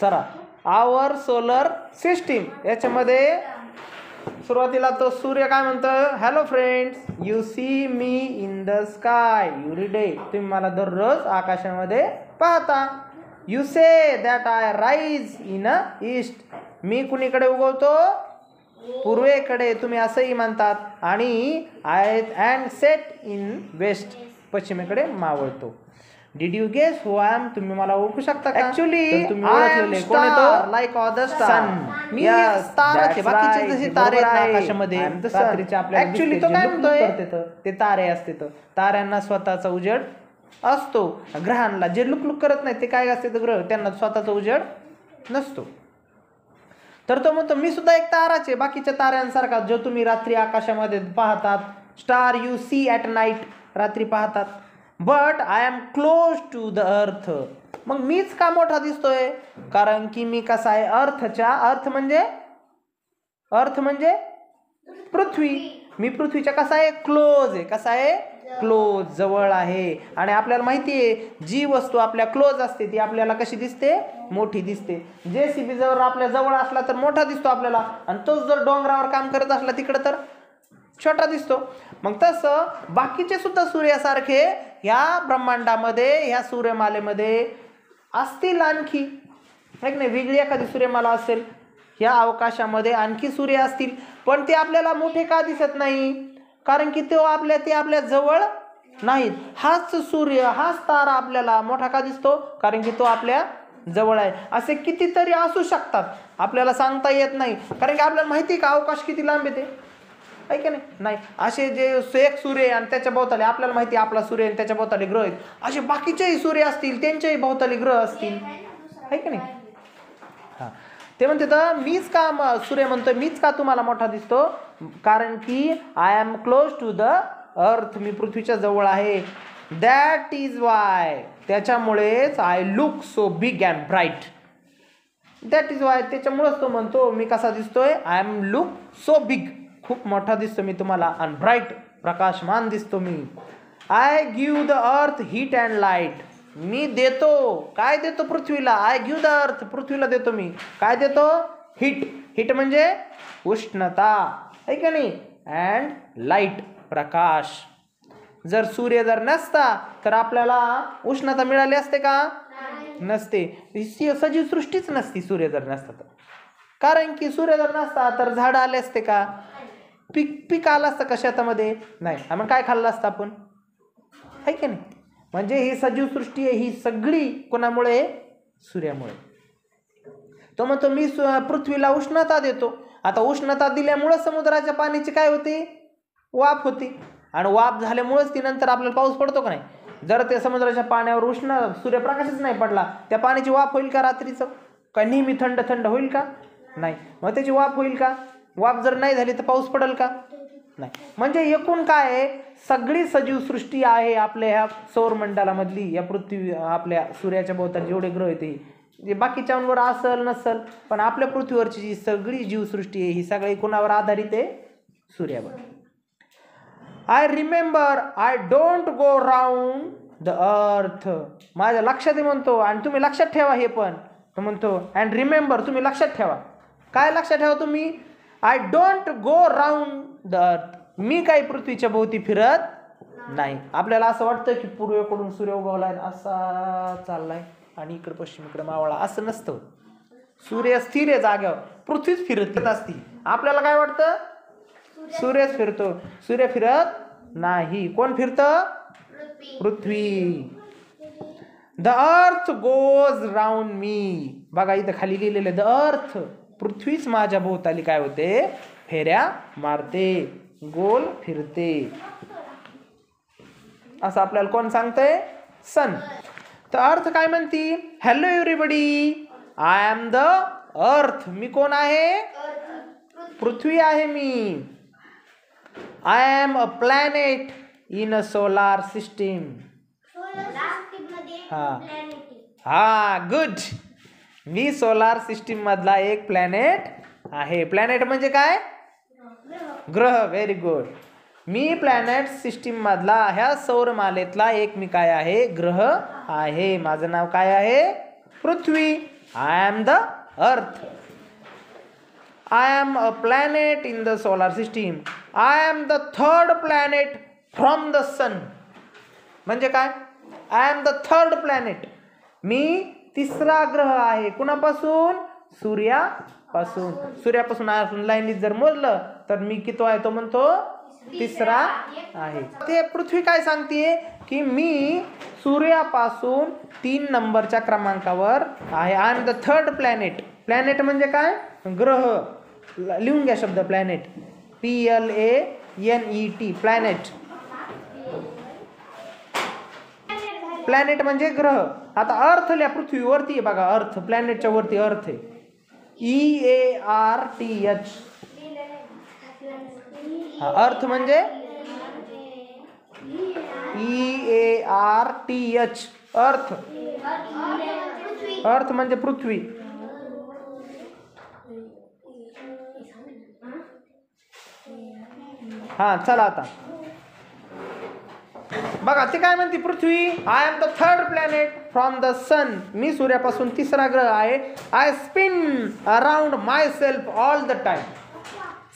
चला, आवर solar system याच्यामध्ये सुरुवातीला तो सूर्य काय म्हणतोय, hello friends, you see me in the sky every day. तुम्ही मला दररोज आकाशामध्ये पाहता. You say that I rise in east. मी कुणीकडे उगवतो, पूर्वेकडे, तुम्ही असंही म्हणतात. आणि I and set in west, पश्चिमेकडे मावळतो. Did you guess who I am. तुम्ही मला ओळखू शकता का. ऍक्च्युली तुम्ही ओळखलेले कोण येतो, लाईक अदर सन. मी ताराचे, बाकीचे जसे तारे आकाशामध्ये रात्रीचे आपल्याला ऍक्च्युली तो काय म्हणतोय, ते तारे असते. ताऱ्यांना स्वतःचा उजेड असतो. ग्रहांना जे लुकलुक करत नाही ते काय असते, ग्रह त्यांना स्वतःचा उजेड नसतो. तर तो म्हणतो मी सुद्धा एक ताराचे, बाकीच्या ताऱ्यांसारखा जो तुम्ही रात्री आकाशामध्ये पाहतात. Star you see at night, रात्री पाहतात. But I am close to the earth. मग मीच का मोठा दिसतोय, कारण की मी कसा आहे, अर्थ म्हणजे पृथ्वी. मी पृथ्वीच्या कसा आहे, क्लोज आहे. कसा आहे, क्लोज, जवळ आहे. आणि आपल्याला माहिती आहे जी वस्तू आपल्या क्लोज असते ती आपल्याला कशी दिसते, मोठी दिसते. JCB जर आपल्या जवळ असला तर मोठा दिसतो आपल्याला, आणि तोच जर डोंगरावर काम करत असला तिकडे तर छोटा दिसतो. मग तसं बाकीचे सुद्धा सूर्यासारखे ह्या ब्रह्मांडामध्ये, ह्या सूर्यमालेमध्ये असतील आणखी, नाही नाही, वेगळी एखादी सूर्यमाला असेल, ह्या अवकाशामध्ये आणखी सूर्य असतील. पण ते आपल्याला मोठे का दिसत नाही, कारण की ते आपल्या जवळ नाहीत. हाच सूर्य, हाच तारा आपल्याला मोठा का दिसतो, कारण की तो आपल्या जवळ आहे. असे कितीतरी असू शकतात, आपल्याला सांगता येत नाही, कारण की आपल्याला माहिती का अवकाश किती लांब येते, आहे की नाही. असे जे एक सूर्य आणि त्याच्या भोवताली आपल्याला माहिती आपला सूर्य आणि त्याच्या भोवताली ग्रह आहेत, असे बाकीचेही सूर्य असतील, त्यांच्याही भोवताली ग्रह असतील, आहे की नाही. हा, ते म्हणते तर मीच का, सूर्य म्हणतोय मीच का तुम्हाला मोठा दिसतो, कारण की I am close to the earth. मी पृथ्वीच्या जवळ आहे. दॅट इज वाय, त्याच्यामुळेच I look so big and bright. That is why, त्याच्यामुळेच तो म्हणतो मी कसा दिसतोय, I am look so big, खूप मोठा दिसतो मी तुम्हाला, आणि ब्राईट, प्रकाशमान दिसतो मी. I give the earth heat and light. मी देतो, काय देतो पृथ्वीला, आय गिव्ह द अर्थ, पृथ्वीला देतो मी, काय देतो, हीट. हीट म्हणजे उष्णता, आहे का नाही, अँड लाईट, प्रकाश. जर सूर्य जर नसता तर आपल्याला उष्णता मिळाली असते का, नसते. सजीव सृष्टीच नसती सूर्य जर नसता तर, कारण की सूर्य जर नसता तर झाड आले असते का, पीक आलं असतं का शेतामध्ये, नाही. मग काय खाल्लं असतं आपण, आहे की नाही. म्हणजे ही सजीव सृष्टी आहे, ही सगळी कोणामुळे, सूर्यामुळे. तो म्हणतो मी पृथ्वीला उष्णता देतो. आता उष्णता दिल्यामुळं समुद्राच्या पाण्याची काय होती, वाफ होती, आणि वाफ झाल्यामुळेच ती नंतर आपल्याला पाऊस पडतो का नाही. जर त्या समुद्राच्या पाण्यावर उष्ण सूर्यप्रकाशच नाही पडला, त्या पाण्याची वाफ होईल का रात्रीचं, का नेहमी थंड थंड होईल का, नाही. मग त्याची वाफ होईल का, वाफ जर नाही झाली तर पाऊस पडेल का, नाही. म्हणजे एकूण काय आहे, सगळी सजीव सृष्टी आहे आपल्या ह्या सौरमंडलामधली, या पृथ्वी, आपल्या सूर्याच्या भोवताली जेवढे ग्रह आहेत जे बाकीच्यांवर असल नसल, पण आपल्या पृथ्वीवरची जी सगळी जीवसृष्टी आहे ही सगळी कोणावर आधारित आहे, सूर्यावर. I remember I don't go round the earth. माझ्या लक्षात म्हणतो, आणि तुम्ही लक्षात ठेवा हे पण तो म्हणतो, अँड रिमेंबर, तुम्ही लक्षात ठेवा. काय लक्षात ठेवा तुम्ही, I don't go round the earth. मी काही पृथ्वीच्या भोवती फिरत नाही. आपल्याला असं वाटतं की पूर्वेकडून सूर्य उगवलाय असा चाललाय आणि इकडे पश्चिमेकडे मावळा, असं नसतं. सूर्य स्थिर आहे जाग्यावर, पृथ्वीच फिरत असती. आपल्याला काय वाटतं, सूर्यच फिरतो, सूर्य फिरत नाही. कोण फिरतं, पृथ्वी. द अर्थ गोज राऊंड मी. बघा इथं खाली लिहिलेलं द अर्थ, पृथ्वीच माझ्या भोवताली काय होते, फेऱ्या मारते, गोल फिरते, असं आपल्याला कोण सांगतंय, सन. तर अर्थ काय म्हणती, hello everybody, I am the earth. मी कोण आहे, पृथ्वी आहे मी. I am a planet in a solar system. हा गुड. मी सोलार सिस्टीम मधला एक प्लॅनेट आहे. प्लॅनेट म्हणजे काय, ग्रह. Very good. मी प्लॅनेट सिस्टीम मधला, ह्या सौरमालेतला एक मी काय आहे, ग्रह आहे. माझं नाव काय आहे, पृथ्वी. I am the earth. I am a planet in the solar system. I am the third planet from the sun. म्हणजे काय? I am the third planet. मी तिसरा ग्रह आहे. कुणापासून? सूर्यापासून. सूर्यापासून लाईनीत जर मोजलं तर मी किती आहे तो म्हणतो तिसरा आहे. ते पृथ्वी काय सांगते की मी सूर्यापासून 3 नंबरच्या क्रमांकावर आहे. I am the third planet. Planet म्हणजे काय? ग्रह. लिहून घ्या शब्द प्लॅनेट. PLANET planet. प्लॅनेट म्हणजे ग्रह. आता अर्थ लिहा. पृथ्वीवरती बघा अर्थ. प्लॅनेटच्या वरती अर्थ आहे. EARTH. अर्थ म्हणजे EARTH. अर्थ. अर्थ म्हणजे पृथ्वी. हा चला आता बघा ते काय म्हणते पृथ्वी. I am the third planet from the sun. मी सूर्यापासून तिसरा ग्रह आहे. I spin around myself all the time.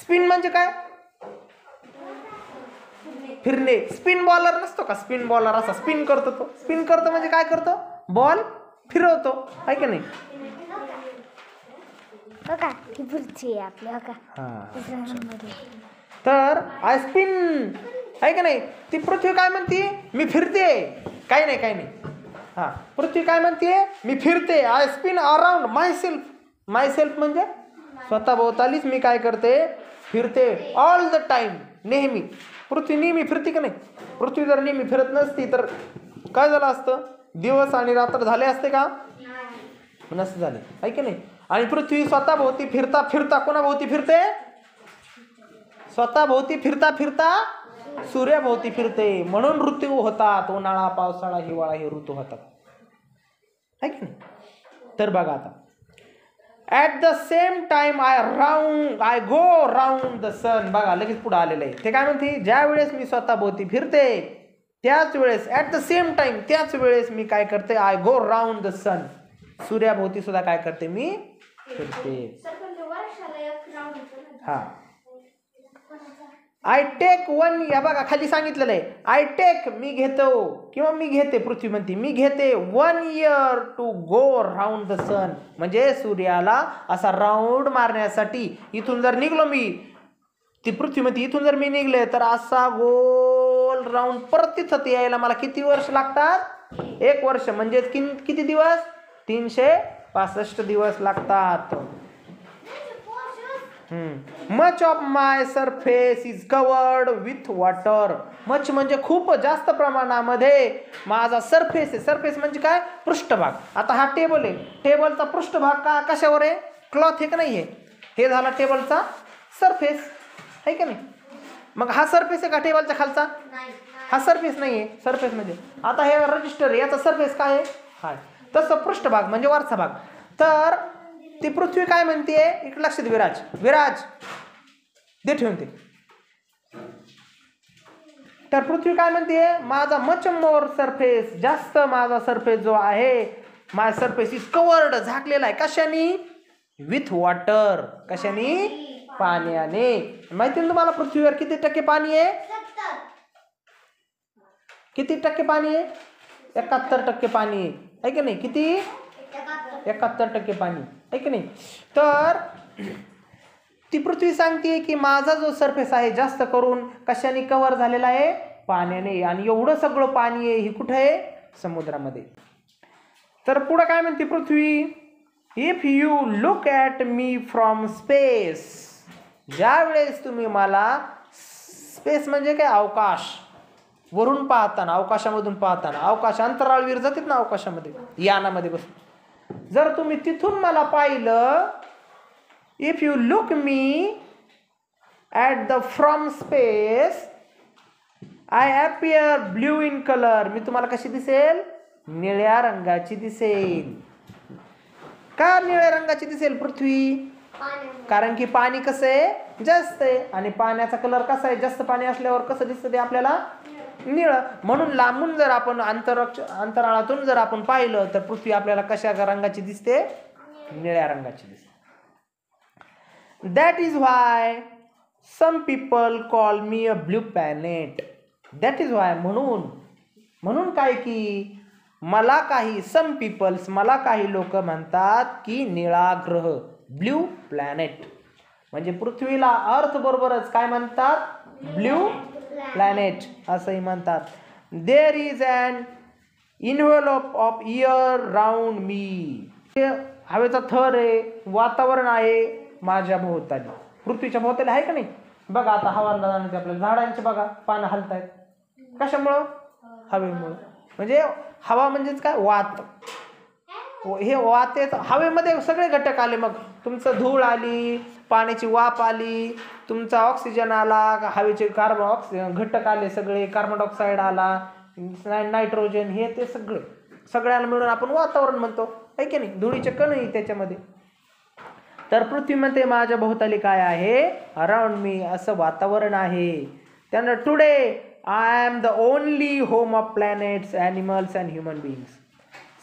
Spin म्हणजे काय? फिरणे. स्पिन बॉलर नसतो का? स्पिन बॉलर असा स्पिन करतो तो. स्पिन करतो म्हणजे काय करतो? बॉल फिरवतो आहे की नाही? तर आय स्पिन आहे की नाही? ती पृथ्वी काय म्हणते? मी फिरते. काही नाही काही नाही. हा पृथ्वी काय म्हणते? मी फिरते. I spin around my self. My self म्हणजे स्वतःभोवतालीच मी काय करते? फिरते. All the time. नेहमी. पृथ्वी नेहमी फिरते का नाही? पृथ्वी जर नेहमी फिरत नसती तर काय झालं असतं? दिवस आणि रात्र झाले असते का? नसते झाले आहे की नाही? आणि पृथ्वी स्वतःभोवती फिरता फिरता कोणाभोवती फिरते? स्वतःभोवती फिरता फिरता सूर्याभोवती फिरते. म्हणून ऋतू होतात. उन्हाळा, पावसाळा, हिवाळा हे ऋतू होतात आहे की नाही? तर बघा आता at the same time I go round the sun. बघा लगेच पुढे आलेलं आहे. ते काय म्हणते? ज्या वेळेस मी स्वतःभोवती फिरते त्याच वेळेस ॲट द सेम टाइम त्याच वेळेस मी काय करते? आय गो राऊंड द सन. सूर्याभोवती सुद्धा काय करते? मी फिरते. हा आय टेक वन. या बघा खाली सांगितलेलं आहे. आय टेक मी घेतो किंवा मी घेते. पृथ्वी म्हणते मी घेते 1 year to go round the sun. म्हणजे सूर्याला असा राऊंड मारण्यासाठी इथून जर निघलो मी, ती पृथ्वी म्हणते इथून जर मी निघले तर असा गोल राऊंड परत तिथं यायला मला किती वर्ष लागतात? 1 वर्ष. म्हणजे किती दिवस? 365 दिवस लागतात. Much of my surface is covered with water. Much म्हणजे खूप जास्त प्रमाणामध्ये माझा सरफेस आहे. सरफेस म्हणजे काय? पृष्ठभाग. आता हा टेबल आहे. टेबलचा पृष्ठभाग का कशावर आहे? क्लॉथ आहे का नाही आहे? हे झाला टेबलचा सरफेस आहे का नाही? मग हा सरफेस आहे का टेबलच्या खालचा? हा सरफेस नाही आहे. सरफेस म्हणजे आता हे रजिस्टर आहे. याचा सरफेस काय आहे? हाय. तसं पृष्ठभाग म्हणजे वरचा भाग. तर ती पृथ्वी काय म्हणते? इकडे लक्ष दे विराज. विराज दे ठेवून ते. तर पृथ्वी काय म्हणते? माझा मच मोर सरफेस. जास्त माझा सरफेस जो आहे माय सरफेस इज कवर्ड. झाकलेला आहे. कशाने? With water. कशाने? पाण्याने. माहिती ना तुम्हाला पृथ्वीवर किती टक्के पाणी आहे? किती टक्के पाणी आहे? 71% पाणी आहे की नाही? किती? 71% पाणी आहे की नाही? तर ती पृथ्वी सांगते की माझा जो सरफेस आहे जास्त करून कशाने कव्हर झालेला आहे? पाण्याने. आणि एवढं सगळं पाणी आहे हे कुठे आहे? समुद्रामध्ये. तर पुढे काय म्हणते पृथ्वी? If you look at me from space. ज्या वेळेस तुम्ही मला, स्पेस म्हणजे काय? अवकाश. वरून पाहताना, अवकाशामधून पाहताना, अवकाश अंतराळवीर जातात ना अवकाशामध्ये यानामध्ये बसून, जर तुम्ही तिथून मला पाहिलं, if you look me at the from space I appear blue in colour. मी तुम्हाला कशी दिसेल? निळ्या रंगाची दिसेल. का निळ्या रंगाची दिसेल पृथ्वी? कारण की पाणी कसं आहे? जास्त आहे. आणि पाण्याचा कलर कसा आहे? जास्त पाणी असल्यावर कसं दिसतं ते आपल्याला? निळं. म्हणून लांबून जर आपण अंतराळातून जर आपण पाहिलं तर पृथ्वी आपल्याला कशा रंगाची दिसते? निळ्या रंगाची दिसते. That is why some people call me a blue planet. That is why म्हणून काय की मला काही लोक म्हणतात की निळा ग्रह, ब्ल्यू प्लॅनेट. म्हणजे पृथ्वीला अर्थ बरोबरच काय म्हणतात? ब्ल्यू प्लॅनेट असंही म्हणतात. There is an envelope of air round me. हवेचा थर आहे, वातावरण आहे माझ्या भोवताली. पृथ्वीच्या भोवताली आहे का नाही? बघा आता हवाला जाणवते आपल्याला. झाडांचे बघा पानं हलतायत. कशामुळं? हवेमुळं. म्हणजे हवा म्हणजेच काय? वात. हे वात हवेमध्ये सगळे घटक आले. मग तुमचं धूळ आली, पाण्याची वाफ आली, तुमचा ऑक्सिजन आला, हवेचे घटक आले सगळे, कार्बन डायऑक्साईड आला, नायट्रोजन, हे ते सगळ्याला मिळून आपण वातावरण म्हणतो, आहे की नाही? धुळीचे कणही त्याच्यामध्ये. तर पृथ्वीमध्ये माझ्या भोवताली काय आहे? अराउंड मी असं वातावरण आहे. त्यानंतर today I am the only home of planets, animals and human beings.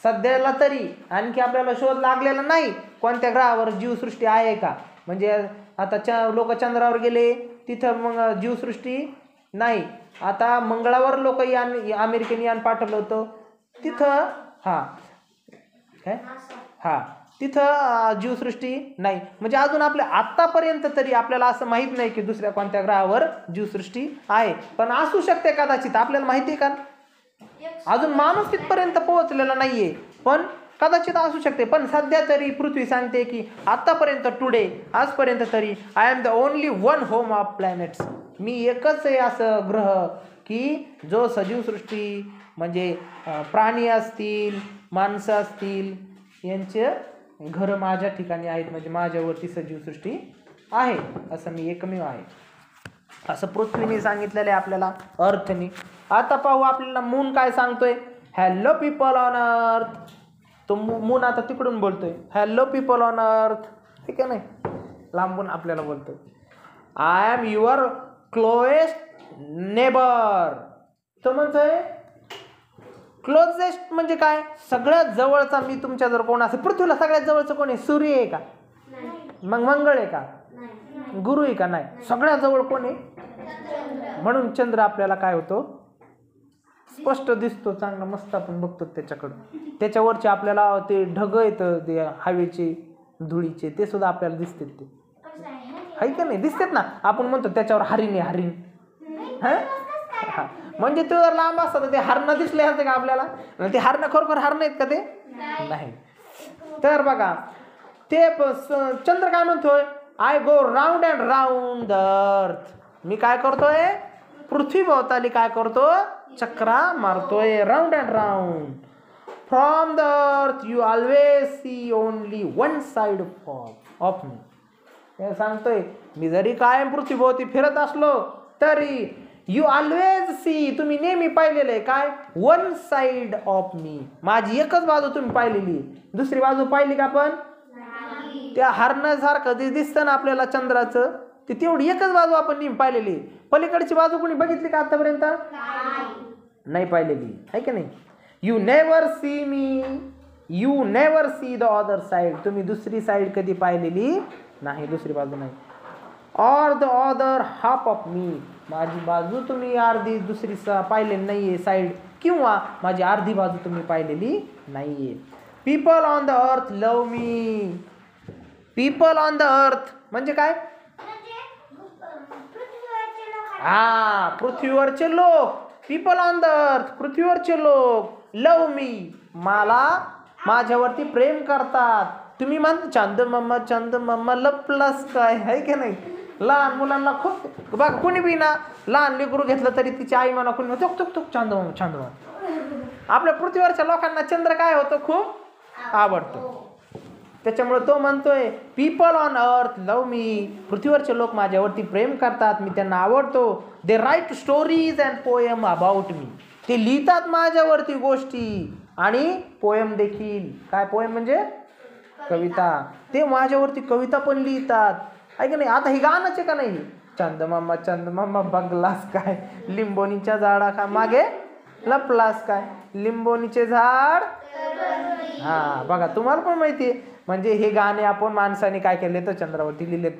सध्याला तरी आणखी आपल्याला शोध लागलेला नाही कोणत्या ग्रहावर जीवसृष्टी आहे का. म्हणजे आता लोक चंद्रावर गेले, तिथं मग जीवसृष्टी नाही. आता मंगळावर लोक अमेरिकेने यान पाठवलं होतं, तिथं तिथं जीवसृष्टी नाही. म्हणजे अजून आतापर्यंत तरी आपल्याला असं माहित नाही की दुसऱ्या कोणत्या ग्रहावर जीवसृष्टी आहे. पण असू शकते कदाचित, आपल्याला माहिती आहे का? अजून माणूस तिथपर्यंत पोहोचलेला नाहीये, पण कदाचित असू शकते. पण सध्या तरी पृथ्वी सांगते की आतापर्यंत आजपर्यंत तरी I am the only one home of planets. मी एकच आहे असं ग्रह की जो सजीवसृष्टी म्हणजे प्राणी असतील, माणसं असतील, यांचे घर माझ्या ठिकाणी आहेत. म्हणजे माझ्यावरती सजीवसृष्टी आहे, असं मी एकमेव आहे, असं पृथ्वीने सांगितलेलं आहे आपल्याला, अर्थनी. आता पाहू आपल्याला मून काय सांगतोय. हॅलो पीपल ऑन अर्थ. तो मून आता तिकडून बोलतोय, हॅलो पीपल ऑन अर्थ, ठीक आहे नाही, लांबून आपल्याला बोलतोय. I am your closest neighbour. तो म्हणतोय क्लोजेस्ट म्हणजे काय? सगळ्यात जवळचा मी तुमच्या जर कोण असेल. पृथ्वीला सगळ्यात जवळचं कोण आहे? सूर्य आहे का? मग मंगळ आहे का? गुरु आहे का? नाही. सगळ्यात जवळ कोण आहे? म्हणून चंद्र आपल्याला काय होतो? स्पष्ट दिसतो, चांगला मस्त आपण बघतो त्याच्याकडं. त्याच्यावरचे आपल्याला ते ढग येतं, ते हवेचे, धुळीचे, ते सुद्धा आपल्याला दिसतात. ते आहे का नाही? दिसतात ना. आपण म्हणतो त्याच्यावर हरिण आहे, हरिण. हा, म्हणजे ते जर लांब असतात ते हरणं दिसले असते का आपल्याला? ते हरणं खरोखर हरणं आहेत का? ते नाही. तर बघा ते चंद्र काय म्हणतोय? I go round and round the earth. मी काय करतोय? पृथ्वी भोवताली काय करतो? चक्रा मारतोय, round and round. From the earth you always see only one side of me. हे सांगतोय मी जरी कायम पृथ्वीभोवती फिरत असलो तरी यू ऑलवेज सी, तुम्ही नेहमी पाहिलेलं आहे काय? One side of me. माझी एकच बाजू तुम्ही पाहिलेली, दुसरी बाजू पाहिली का? पण त्या हरणासारखं दिसतं ना आपल्याला चंद्राचं, ती तेवढी एकच बाजू आपण नेहमी पाहिलेली. पलीकडची बाजू कोणी बघितली का आतापर्यंत? नाही पाहिलेली, आहे की नाही? You never see me, you never see the other side. तुम्ही दुसरी साइड कधी पाहिलेली नाही, दुसरी बाजू नाही. Or the other half of me. माझी बाजू तुम्ही अर्धी दुसरी पाहिलेली नाहीये साइड, किंवा माझी अर्धी बाजू तुम्ही पाहिलेली नाहीये. People on the earth love me. People on the earth म्हणजे काय? पृथ्वीवरचे लोक. पीपल ऑन द अर्थ, पृथ्वीवरचे लोक, लव मी, मला माझ्यावरती प्रेम करतात. तुम्ही म्हणता चंद मम्मा लपलास काय, आहे की नाही? लहान मुलांना खूप बघा, कोणी बी ना लहान लेकरू घेतलं तरी तिची आई म्हणा, कोणी तुक चांद मामा. आपल्या पृथ्वीवरच्या लोकांना चंद्र काय होतं? खूप आवडतो. त्याच्यामुळे तो म्हणतोय पीपल ऑन अर्थ लव मी. पृथ्वीवरचे लोक माझ्यावरती प्रेम करतात, मी त्यांना आवडतो. They write stories and poem about me. ते लिहितात माझ्यावरती गोष्टी आणि पोएम देखील. काय पोएम म्हणजे? कविता. ते माझ्यावरती कविता पण लिहितात, आहे की नाही? आता हे गाणंच आहे का नाही? चंदमामा बघलास काय, लिंबोनीच्या झाडा मागे लपलास काय, लिंबोनीचे झाड. हा बघा, तुम्हाला पण माहितीये. म्हणजे हे गाणे आपण माणसाने काय केले तर चंद्रावरती लिहिलेत,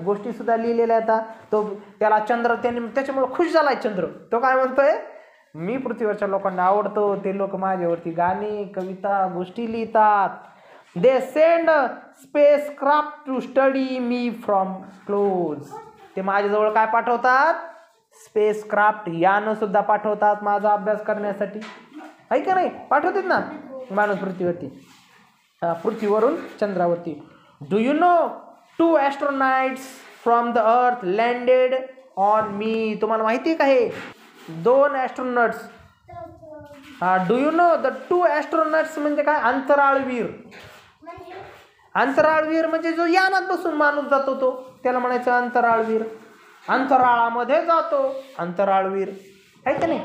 गोष्टी सुद्धा लिहिलेल्या आता. तो त्याला चंद्र, त्याने त्याच्यामुळे खुश झालाय चंद्र. तो काय म्हणतोय, मी पृथ्वीवरच्या लोकांना आवडतो, ते लोक माझ्यावरती गाणी, कविता, गोष्टी लिहितात. They send spacecraft to study me from close. ते माझ्याजवळ काय पाठवतात, स्पेस क्राफ्ट, यानं सुद्धा पाठवतात माझा अभ्यास करण्यासाठी. आहे का नाही, पाठवतात ना माणूस पृथ्वीवरती, पृथ्वीवरून चंद्रावरती. Do you know 2 astronauts from the earth landed on me. तुम्हाला माहिती आहे का हे 2 ॲस्ट्रोनट्स. डू यू नो द 2 ॲस्ट्रोनट्स म्हणजे काय, अंतराळवीर. अंतराळवीर म्हणजे जो यानात बसून माणूस जातो तो, त्याला म्हणायचं अंतराळवीर. अंतराळामध्ये जातो अंतराळवीर, आहे का नाही.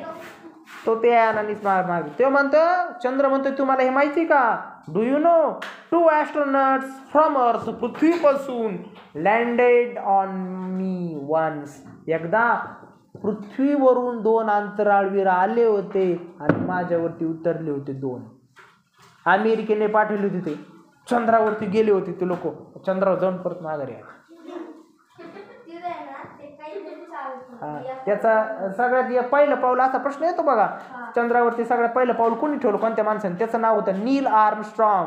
तो त्या यानानेच मागे. तो म्हणतो, चंद्र म्हणतो, तुम्हाला हे माहिती का, डू यू नो 2 ॲस्ट्रोनट्स फ्रॉम अर्थ, पृथ्वीपासून, लँडेड ऑन मी वन्स. एकदा पृथ्वीवरून 2 अंतराळवीर आले होते आणि माझ्यावरती उतरले होते. 2 अमेरिकेने पाठवले होते, ते चंद्रावरती गेले होते ते लोक. चंद्रावर जाऊन परत माघारी आले. त्याचा सगळ्यात पहिलं पाऊल, असा प्रश्न येतो बघा, चंद्रावरती सगळ्यात पहिलं पाऊल कोणी ठेवलं, कोणत्या माणसाने. त्याचं नाव होतं नील आर्मस्ट्रॉंग.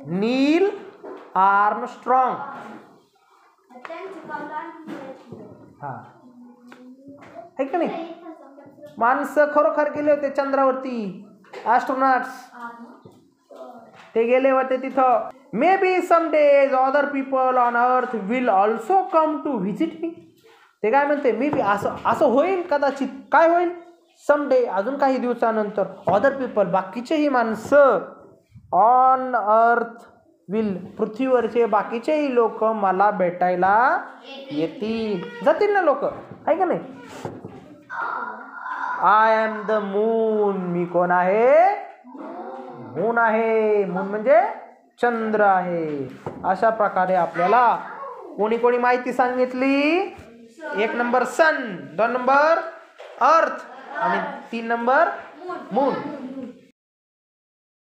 नील आर्मस्ट्रॉंग. हा, आहे का नाही. माणसं खरोखर गेले होते चंद्रावरती, ॲस्ट्रोनॉट्स ते गेले होते तिथं. Maybe some days other people on earth will also come to visit me. ते काय म्हणते, मे बी असं होईल कदाचित. काय होईल, सम डे, अजून काही दिवसानंतर, अदर पीपल, बाकीचेही माणसं, ऑन अर्थ विल, पृथ्वीवरचे बाकीचेही लोक मला भेटायला येतील, जातील ना लोक, आहे का नाही. I am the moon. मी कोण आहे, मून आहे. मून म्हणजे चंद्र आहे. अशा प्रकारे आपल्याला कोणी कोणी माहिती सांगितली. 1 नंबर सन, 2 नंबर अर्थ आणि 3 नंबर मून.